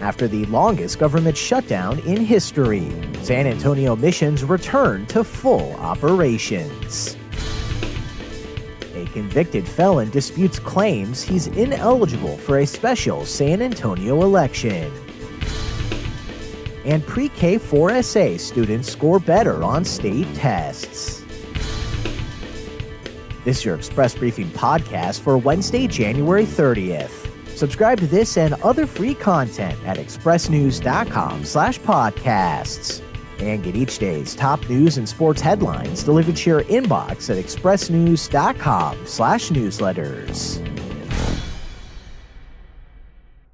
After the longest government shutdown in history, San Antonio missions return to full operations. A convicted felon disputes claims he's ineligible for a special San Antonio election. And pre-K 4SA students score better on state tests. This is your Express Briefing podcast for Wednesday, January 30th. Subscribe to this and other free content at expressnews.com/podcasts. And get each day's top news and sports headlines delivered to your inbox at expressnews.com/newsletters.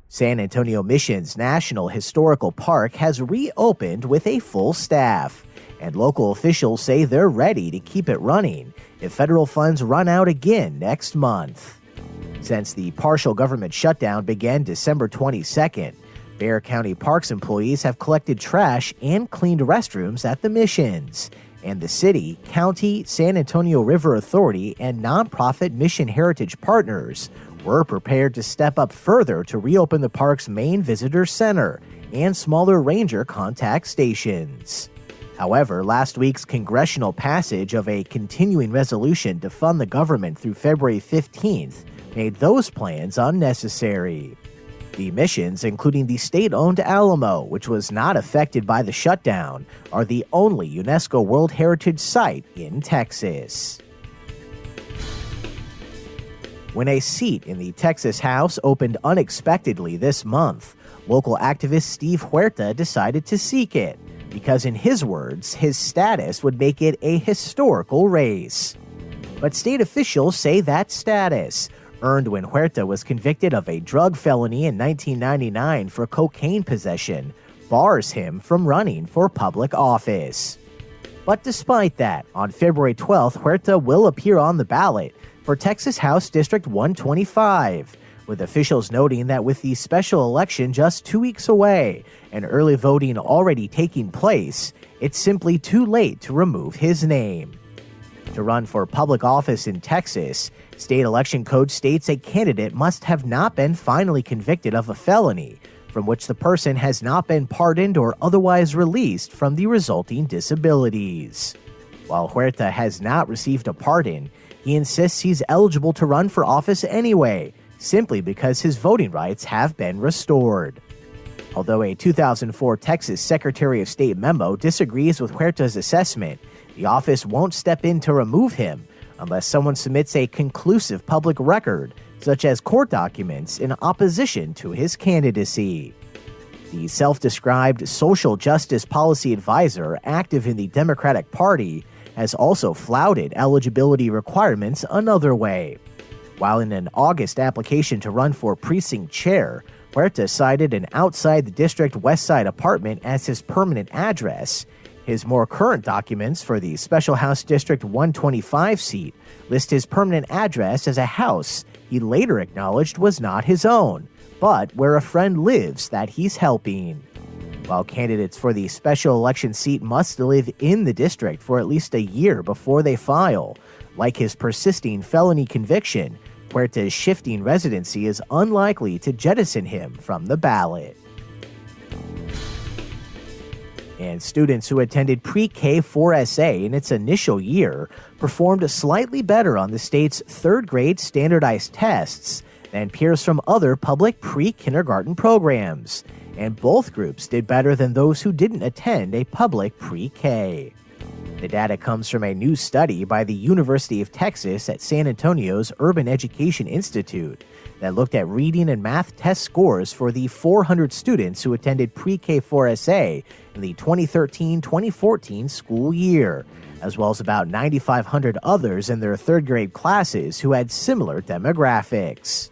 San Antonio Mission's National Historical Park has reopened with a full staff, and local officials say they're ready to keep it running if federal funds run out again next month. Since the partial government shutdown began December 22nd, Bexar County Parks employees have collected trash and cleaned restrooms at the missions, and the city, county, San Antonio River Authority, and nonprofit Mission Heritage partners were prepared to step up further to reopen the park's main visitor center and smaller ranger contact stations. However, last week's congressional passage of a continuing resolution to fund the government through February 15th made those plans unnecessary. The missions, including the state-owned Alamo, which was not affected by the shutdown, are the only UNESCO World Heritage Site in Texas. When a seat in the Texas House opened unexpectedly this month, local activist Steve Huerta decided to seek it, because in his words, his status would make it a historical race. But state officials say that status, earned when Huerta was convicted of a drug felony in 1999 for cocaine possession, bars him from running for public office. But despite that, on February 12th, Huerta will appear on the ballot for Texas House District 125, with officials noting that with the special election just 2 weeks away and early voting already taking place, it's simply too late to remove his name. To run for public office in Texas, state election code states a candidate must have not been finally convicted of a felony from which the person has not been pardoned or otherwise released from the resulting disabilities. While Huerta has not received a pardon, he insists he's eligible to run for office anyway, simply because his voting rights have been restored. Although a 2004 Texas Secretary of State memo disagrees with Huerta's assessment, the office won't step in to remove him unless someone submits a conclusive public record, such as court documents, in opposition to his candidacy. The self-described social justice policy advisor active in the Democratic Party has also flouted eligibility requirements another way. While in an August application to run for precinct chair, Huerta cited an outside-the-district West Side apartment as his permanent address, his more current documents for the Special House District 125 seat list his permanent address as a house he later acknowledged was not his own, but where a friend lives that he's helping. While candidates for the special election seat must live in the district for at least a year before they file, like his persisting felony conviction, Huerta's shifting residency is unlikely to jettison him from the ballot. And students who attended pre-K 4SA in its initial year performed slightly better on the state's third-grade standardized tests than peers from other public pre-kindergarten programs, and both groups did better than those who didn't attend a public pre-K. The data comes from a new study by the University of Texas at San Antonio's Urban Education Institute that looked at reading and math test scores for the 400 students who attended pre-K 4SA in the 2013-2014 school year, as well as about 9,500 others in their third-grade classes who had similar demographics.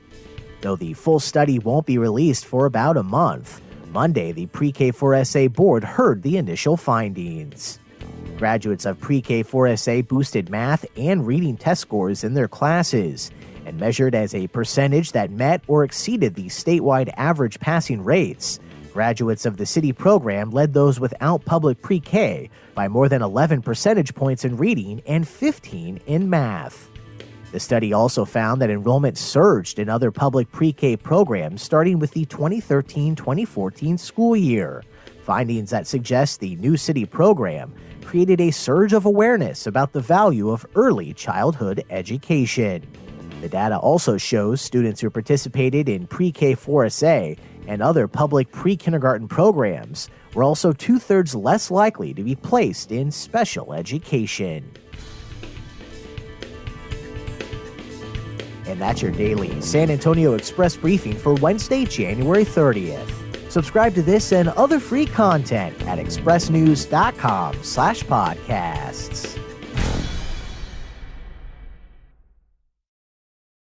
Though the full study won't be released for about a month, Monday the pre-K 4SA board heard the initial findings. Graduates of pre-K 4SA boosted math and reading test scores in their classes, and measured as a percentage that met or exceeded the statewide average passing rates. Graduates of the city program led those without public pre-K by more than 11 percentage points in reading and 15 in math. The study also found that enrollment surged in other public pre-K programs starting with the 2013-2014 school year, findings that suggest the New City program created a surge of awareness about the value of early childhood education. The data also shows students who participated in pre-K 4SA and other public pre-kindergarten programs were also 2/3 less likely to be placed in special education. And that's your daily San Antonio Express briefing for Wednesday, January 30th. Subscribe to this and other free content at expressnews.com/podcasts.